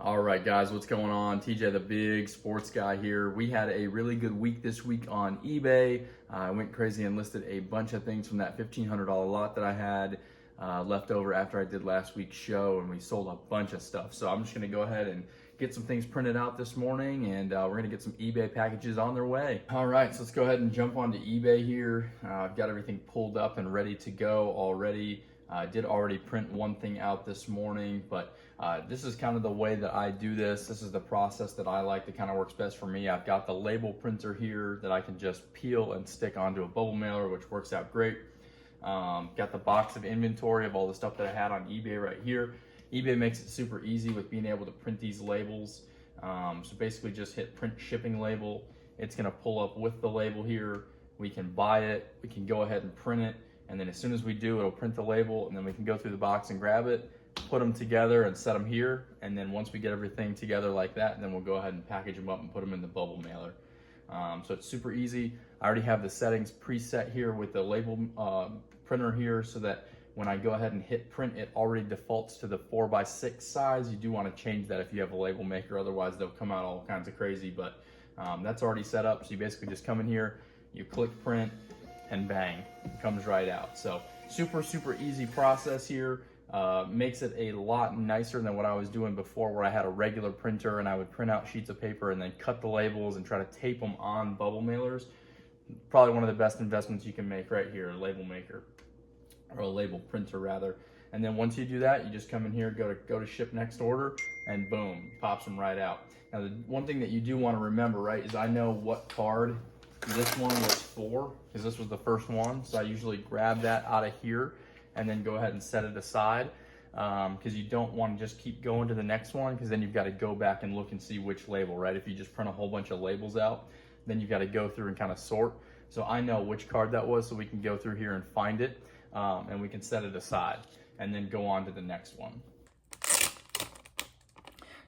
All right, guys, what's going on? TJ the Biiig sports guy here. We had a really good week this week on eBay. I went crazy and listed a bunch of things from that $1,500 lot that I had left over after I did last week's show, and we sold a bunch of stuff. So I'm just going to go ahead and get some things printed out this morning, and we're going to get some eBay packages on their way. All right, so let's go ahead and jump onto eBay here. I've got everything pulled up and ready to go already. I did already print one thing out this morning, but this is kind of the way that I do this. This is the process that I like, that kind of works best for me. I've got the label printer here that I can just peel and stick onto a bubble mailer, which works out great. Got the box of inventory of all the stuff that I had on eBay right here. eBay makes it super easy with being able to print these labels. So basically just hit print shipping label. It's gonna pull up with the label here. We can buy it, we can go ahead and print it. And then as soon as we do, it'll print the label, and then we can go through the box and grab it, put them together and set them here. And then once we get everything together like that, then we'll go ahead and package them up and put them in the bubble mailer. So it's super easy. I already have the settings preset here with the label printer here, so that when I go ahead and hit print, it already defaults to the 4x6 size. You do want to change that if you have a label maker, otherwise they'll come out all kinds of crazy, but that's already set up. So you basically just come in here, you click print, and bang, it comes right out. So super easy process here. Makes it a lot nicer than what I was doing before, where I had a regular printer and I would print out sheets of paper and then cut the labels and try to tape them on bubble mailers. Probably one of the best investments you can make right here, a label maker, or a label printer rather. And then once you do that, you just come in here, go to ship next order, and boom, pops them right out. Now the one thing that you do want to remember, right, is I know what card this one was for, because this was the first one. So I usually grab that out of here and then go ahead and set it aside, because you don't want to just keep going to the next one, because then you've got to go back and look and see which label, right? If you just print a whole bunch of labels out, then you've got to go through and kind of sort. So I know which card that was, so we can go through here and find it, and we can set it aside and then go on to the next one.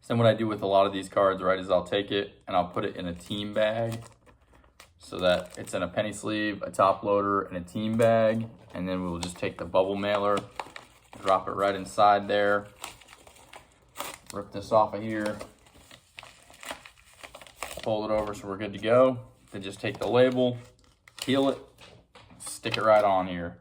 So what I do with a lot of these cards, right, is I'll take it and I'll put it in a team bag, so that it's in a penny sleeve, a top loader, and a team bag. And then we'll just take the bubble mailer, drop it right inside there, rip this off of here, fold it over so we're good to go. Then just take the label, peel it, stick it right on here.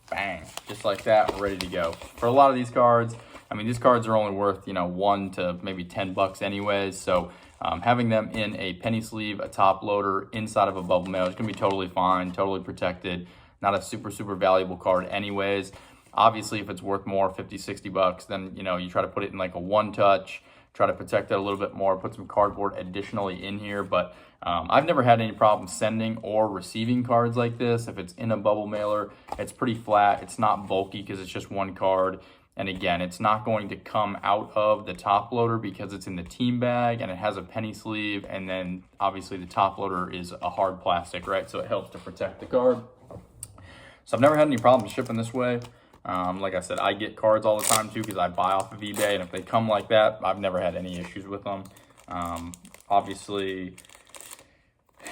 Bang, just like that, we're ready to go. For a lot of these cards, I mean, these cards are only worth, $1 to maybe $10 anyways. So having them in a penny sleeve, a top loader, inside of a bubble mailer is gonna be totally fine, totally protected. Not a super valuable card anyways. Obviously, if it's worth more, 50, 60 bucks, then you try to put it in like a one touch, try to protect it a little bit more, put some cardboard additionally in here. But I've never had any problem sending or receiving cards like this. If it's in a bubble mailer, it's pretty flat, it's not bulky because it's just one card. And again, it's not going to come out of the top loader because it's in the team bag and it has a penny sleeve. And then obviously the top loader is a hard plastic, right? So it helps to protect the card. So I've never had any problems shipping this way. Like I said, I get cards all the time too, because I buy off of eBay. And if they come like that, I've never had any issues with them. Obviously,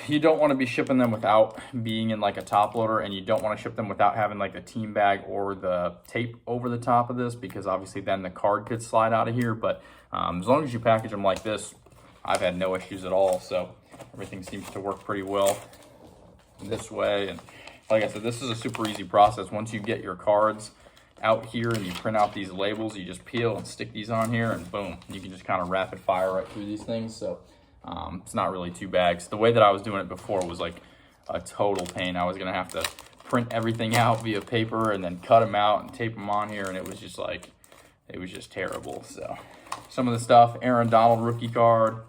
you don't want to be shipping them without being in like a top loader, and you don't want to ship them without having like a team bag or the tape over the top of this, because obviously then the card could slide out of here. But as long as you package them like this, I've had no issues at all. So everything seems to work pretty well this way. And like I said, this is a super easy process. Once you get your cards out here and you print out these labels, you just peel and stick these on here, and boom, you can just kind of rapid fire right through these things. So it's not really too bad. So the way that I was doing it before was like a total pain. I was gonna have to print everything out via paper and then cut them out and tape them on here, and it was just terrible. So some of the stuff, Aaron Donald rookie card.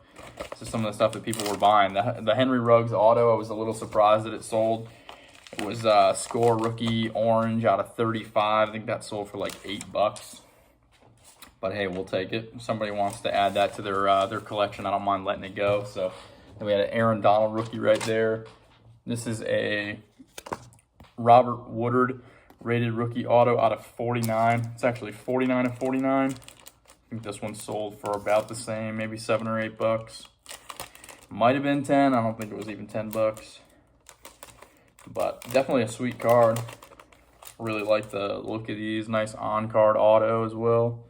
This is some of the stuff that people were buying. The Henry Ruggs auto, I was a little surprised that it sold. It was Score rookie orange out of 35. I think that sold for like $8. But hey, we'll take it. If somebody wants to add that to their collection, I don't mind letting it go. So then we had an Aaron Donald rookie right there. This is a Robert Woodard rated rookie auto out of 49. It's actually 49 of 49. I think this one sold for about the same, maybe $7 or $8. Might have been 10. I don't think it was even $10. But definitely a sweet card. Really like the look of these. Nice on-card auto as well.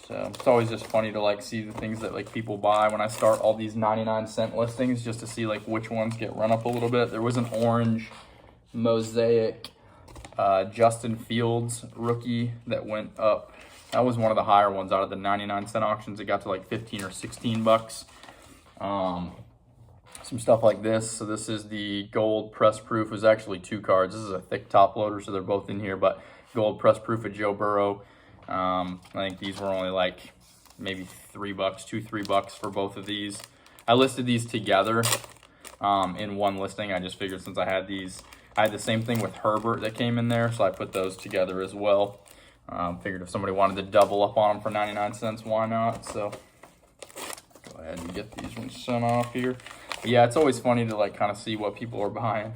So it's always just funny to like see the things that like people buy when I start all these 99-cent listings, just to see like which ones get run up a little bit. There was an orange mosaic Justin Fields rookie that went up. That was one of the higher ones out of the 99-cent auctions. It got to like 15 or 16 bucks. Some stuff like this. So this is the gold press proof. It was actually 2 cards. This is a thick top loader, so they're both in here, but gold press proof of Joe Burrow. I think these were only like maybe $3, $2-3 for both of these. I listed these together in one listing. I just figured since I had these, I had the same thing with Herbert that came in there, so I put those together as well. Figured if somebody wanted to double up on them for 99 cents, why not? So go ahead and get these ones sent off here. But yeah, it's always funny to like kind of see what people are buying.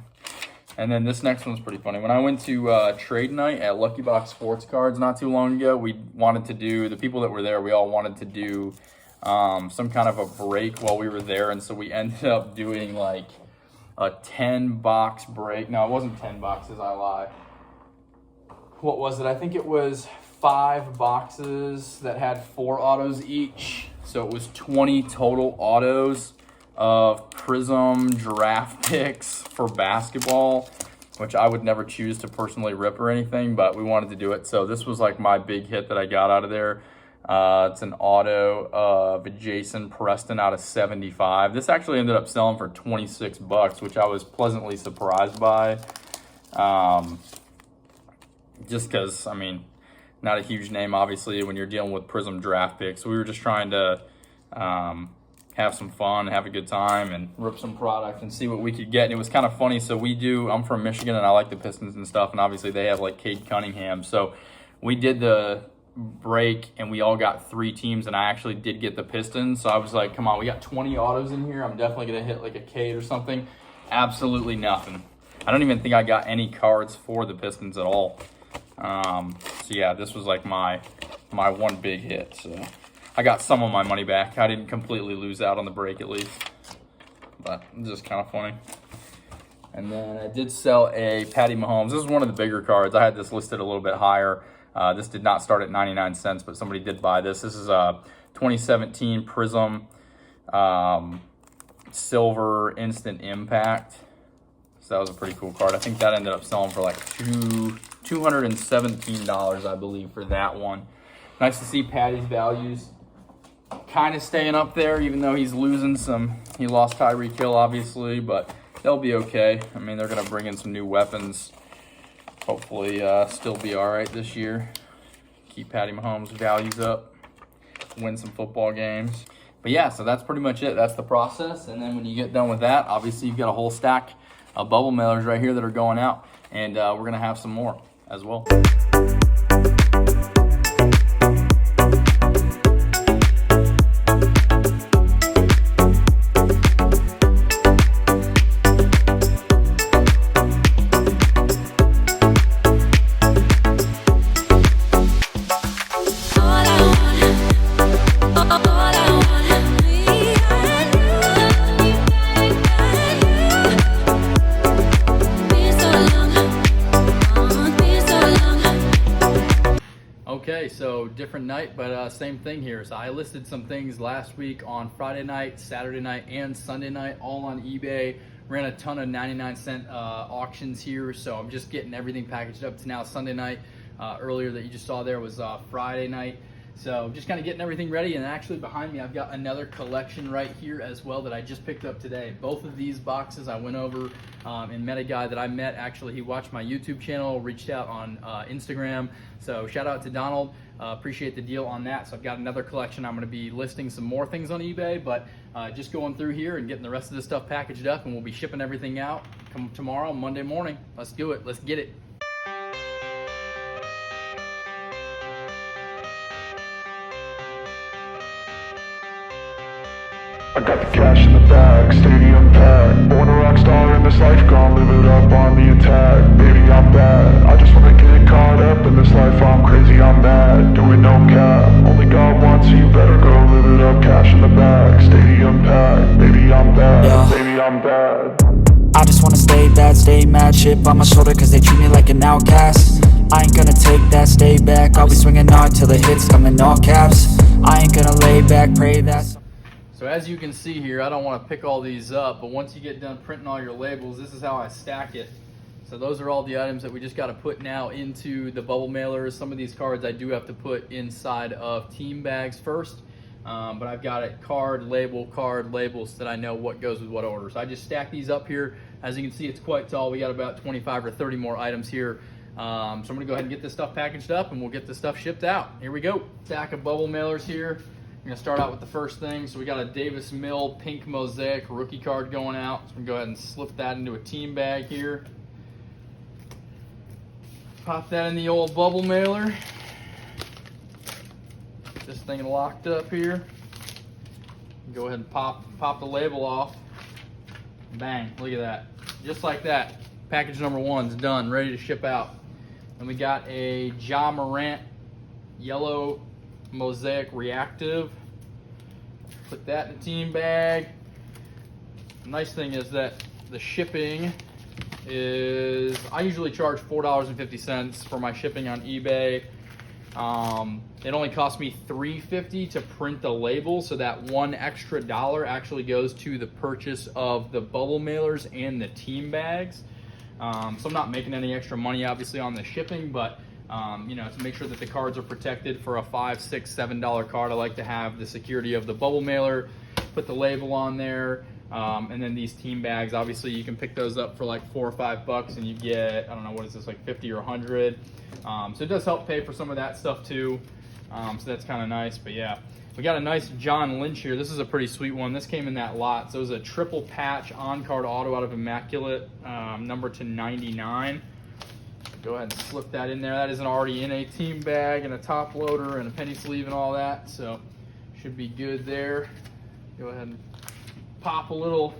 And then this next one's pretty funny. When I went to trade night at Lucky Box Sports Cards not too long ago, we wanted to do, the people that were there, we all wanted to do some kind of a break while we were there. And so we ended up doing like a 10-box break. No, it wasn't 10 boxes, I lie. What was it? I think it was 5 boxes that had 4 autos each. So it was 20 total autos of Prism draft picks for basketball, which I would never choose to personally rip or anything, but we wanted to do it. So this was like my big hit that I got out of there. It's an auto of Jason Preston out of 75. This actually ended up selling for 26 bucks, which I was pleasantly surprised by. Just because, I mean, not a huge name, obviously, when you're dealing with Prism draft picks. So we were just trying to have some fun, have a good time, and rip some product and see what we could get. And it was kind of funny. So I'm from Michigan, and I like the Pistons and stuff, and obviously they have like Cade Cunningham. So we did the break, and we all got 3 teams, and I actually did get the Pistons. So I was like, come on, we got 20 autos in here. I'm definitely going to hit like a Cade or something. Absolutely nothing. I don't even think I got any cards for the Pistons at all. So yeah, this was like my one big hit. So I got some of my money back. I didn't completely lose out on the break at least, but it's just kind of funny. And then I did sell a Patty Mahomes. This is one of the bigger cards. I had this listed a little bit higher. This did not start at 99 cents, but somebody did buy this. This is a 2017 Prism Silver Instant Impact. So that was a pretty cool card. I think that ended up selling for like $217, I believe, for that one. Nice to see Patty's values kind of staying up there, even though he's losing some. He lost Tyreek Hill, obviously, but they'll be okay. I mean, they're going to bring in some new weapons. Hopefully still be all right this year. Keep Patty Mahomes' values up. Win some football games. But yeah, so that's pretty much it. That's the process. And then when you get done with that, obviously you've got a whole stack of bubble mailers right here that are going out. And we're going to have some more as well. Okay, so different night, but same thing here. So I listed some things last week on Friday night, Saturday night, and Sunday night, all on eBay. Ran a ton of 99-cent auctions here, so I'm just getting everything packaged up to now. Sunday night, earlier that you just saw there was Friday night. So just kind of getting everything ready, and actually behind me I've got another collection right here as well that I just picked up today. Both of these boxes I went over and met a guy that I met. Actually, he watched my YouTube channel, reached out on Instagram. So shout out to Donald. Appreciate the deal on that. So I've got another collection. I'm going to be listing some more things on eBay, but just going through here and getting the rest of this stuff packaged up, and we'll be shipping everything out come tomorrow, Monday morning. Let's do it. Let's get it. I got the cash in the bag, stadium packed. Born a rock star in this life, gon' live it up on the attack. Baby, I'm bad, I just wanna get caught up in this life. I'm crazy, I'm mad, doing no cap. Only God wants you, better go live it up. Cash in the bag, stadium packed. Baby, I'm bad, yeah. Baby, I'm bad. I just wanna stay bad, stay mad. Chip on my shoulder cause they treat me like an outcast. I ain't gonna take that, stay back. I'll be swinging hard till the hits come in all caps. I ain't gonna lay back, pray that So as you can see here, I don't want to pick all these up, but once you get done printing all your labels, this is how I stack it. So those are all the items that we just got to put now into the bubble mailers. Some of these cards I do have to put inside of team bags first, but I've got it card, label, so that I know what goes with what order. So I just stack these up here. As you can see, it's quite tall. We got about 25 or 30 more items here. So I'm gonna go ahead and get this stuff packaged up and we'll get this stuff shipped out. Here we go. Stack of bubble mailers here. I'm gonna start out with the first thing. So we got a Davis Mill pink mosaic rookie card going out. So I'm gonna go ahead and slip that into a team bag here. Pop that in the old bubble mailer. Get this thing locked up here. Go ahead and pop the label off. Bang, look at that. Just like that. Package number 1's done, ready to ship out. And we got a Ja Morant yellow mosaic reactive. Put that in the team bag. The nice thing is that the shipping is, I usually charge $4.50 for my shipping on eBay. It only cost me $3.50 to print the label, so that $1 extra actually goes to the purchase of the bubble mailers and the team bags. So I'm not making any extra money obviously on the shipping, but you know, to make sure that the cards are protected for a $5, $6, $7 card, I like to have the security of the bubble mailer, put the label on there, and then these team bags, obviously you can pick those up for like $4 or $5 and you get, I don't know, what is this, like 50 or 100. So it does help pay for some of that stuff too. So that's kind of nice. But yeah, we got a nice John Lynch here. This is a pretty sweet one. This came in that lot. So it was a triple patch on-card auto out of Immaculate, number to 99. Go ahead and slip that in there. That isn't already in a team bag and a top loader and a penny sleeve and all that. So should be good there. Go ahead and pop a little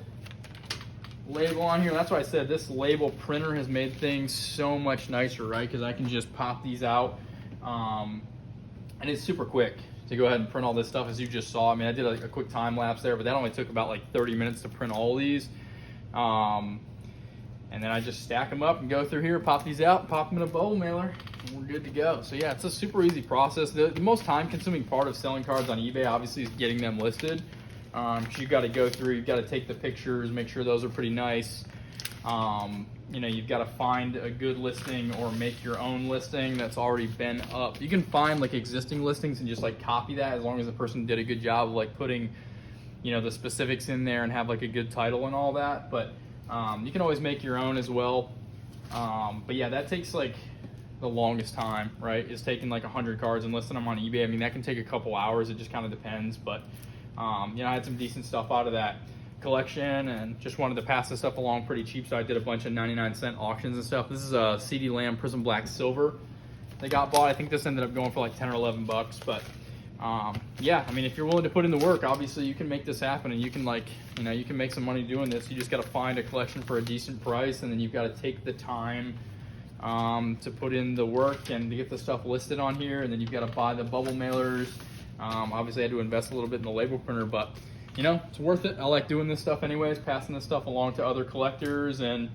label on here. That's why I said this label printer has made things so much nicer, right? Because I can just pop these out, and it's super quick to go ahead and print all this stuff, as you just saw. I mean, I did a quick time lapse there, but that only took about like 30 minutes to print all these. And then I just stack them up and go through here, pop these out, pop them in a bubble mailer, and we're good to go. So yeah, it's a super easy process. The most time-consuming part of selling cards on eBay, obviously, is getting them listed. You've got to go through, you've got to take the pictures, make sure those are pretty nice. You know, you've got to find a good listing or make your own listing that's already been up. You can find like existing listings and just like copy that, as long as the person did a good job of like putting, you know, the specifics in there and have like a good title and all that. But you can always make your own as well. But yeah, that takes like the longest time, right? Is taking like 100 cards and listing them on eBay. I mean, that can take a couple hours. It just kind of depends. But you know, I had some decent stuff out of that collection and just wanted to pass this stuff along pretty cheap, so I did a bunch of 99-cent auctions and stuff. This is a CD Lamb Prism Black Silver they got bought. I think this ended up going for like 10 or 11 bucks, but yeah, I mean, if you're willing to put in the work, obviously you can make this happen, and you can, like, you know, you can make some money doing this. You just got to find a collection for a decent price, and then you've got to take the time to put in the work and to get the stuff listed on here, and then you've got to buy the bubble mailers. Obviously I had to invest a little bit in the label printer, but you know, it's worth it. I like doing this stuff anyways, passing this stuff along to other collectors. And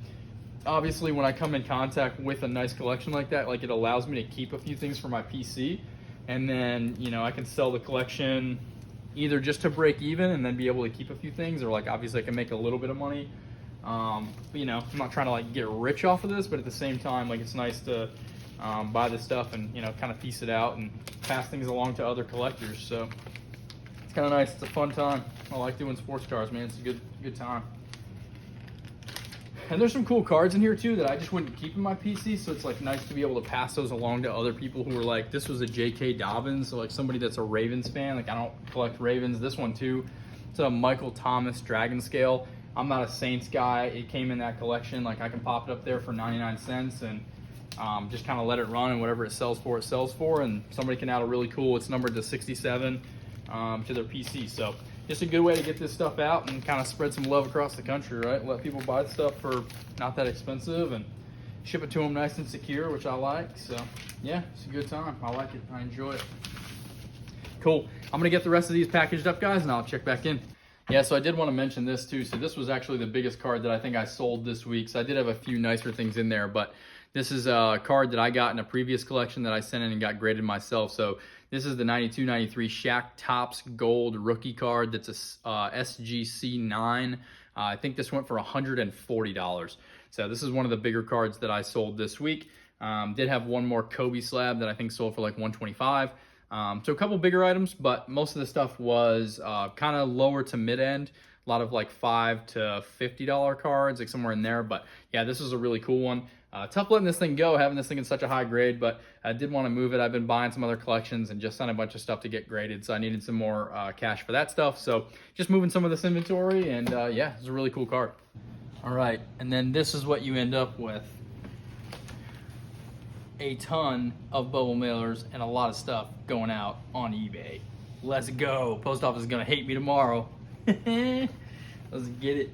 obviously when I come in contact with a nice collection like that, like, it allows me to keep a few things for my PC, and then, you know, I can sell the collection either just to break even and then be able to keep a few things, or like obviously I can make a little bit of money. But, you know, I'm not trying to like get rich off of this, but at the same time, like, it's nice to buy this stuff and, you know, kind of piece it out and pass things along to other collectors. So it's kind of nice. It's a fun time. I like doing sports cards, man. It's a good time. And there's some cool cards in here too that I just wouldn't keep in my PC, so it's like nice to be able to pass those along to other people who are like, this was a J.K. Dobbins, so like somebody that's a Ravens fan. Like, I don't collect Ravens. This one too, it's a Michael Thomas Dragon Scale. I'm not a Saints guy. It came in that collection. Like, I can pop it up there for 99 cents and just kind of let it run, and whatever it sells for, and somebody can add a really cool, it's numbered to 67 to their PC. So just a good way to get this stuff out and kind of spread some love across the country, right? Let people buy the stuff for not that expensive and ship it to them nice and secure, which I like. So yeah, it's a good time. I like it. I enjoy it. Cool. I'm gonna get the rest of these packaged up, guys, and I'll check back in. Yeah, so I did want to mention this too. So this was actually the biggest card that I think I sold this week. So I did have a few nicer things in there, but this is a card that I got in a previous collection that I sent in and got graded myself. So This is the 92-93 Shaq Topps Gold rookie card. That's a SGC 9. I think this went for $140. So this is one of the bigger cards that I sold this week. Did have one more Kobe slab that I think sold for like $125. So a couple bigger items, but most of the stuff was kind of lower to mid-end. A lot of like $5 to $50 cards, like somewhere in there. But yeah, this is a really cool one. Tough letting this thing go, having this thing in such a high grade, but I did want to move it. I've been buying some other collections and just done a bunch of stuff to get graded, so I needed some more cash for that stuff. So just moving some of this inventory, and yeah, it's a really cool card. All right, and then this is what you end up with. A ton of bubble mailers and a lot of stuff going out on eBay. Let's go. Post office is gonna hate me tomorrow. Let's get it.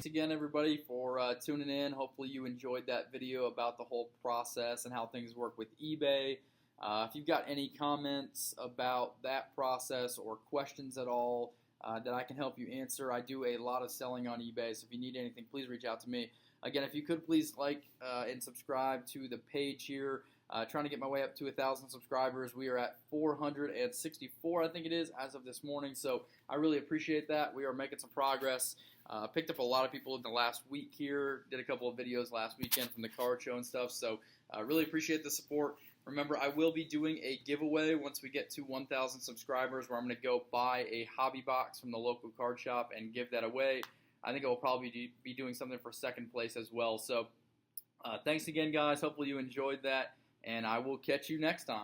Thanks again, everybody, for tuning in. Hopefully you enjoyed that video about the whole process and how things work with eBay. If you've got any comments about that process or questions at all that I can help you answer, I do a lot of selling on eBay, so if you need anything, please reach out to me. Again, if you could please like and subscribe to the page here. Trying to get my way up to 1,000 subscribers. We are at 464, I think it is, as of this morning. So I really appreciate that. We are making some progress. Picked up a lot of people in the last week here. Did a couple of videos last weekend from the card show and stuff. So I really appreciate the support. Remember, I will be doing a giveaway once we get to 1,000 subscribers, where I'm going to go buy a hobby box from the local card shop and give that away. I think I will probably be doing something for second place as well. So thanks again, guys. Hopefully you enjoyed that, and I will catch you next time.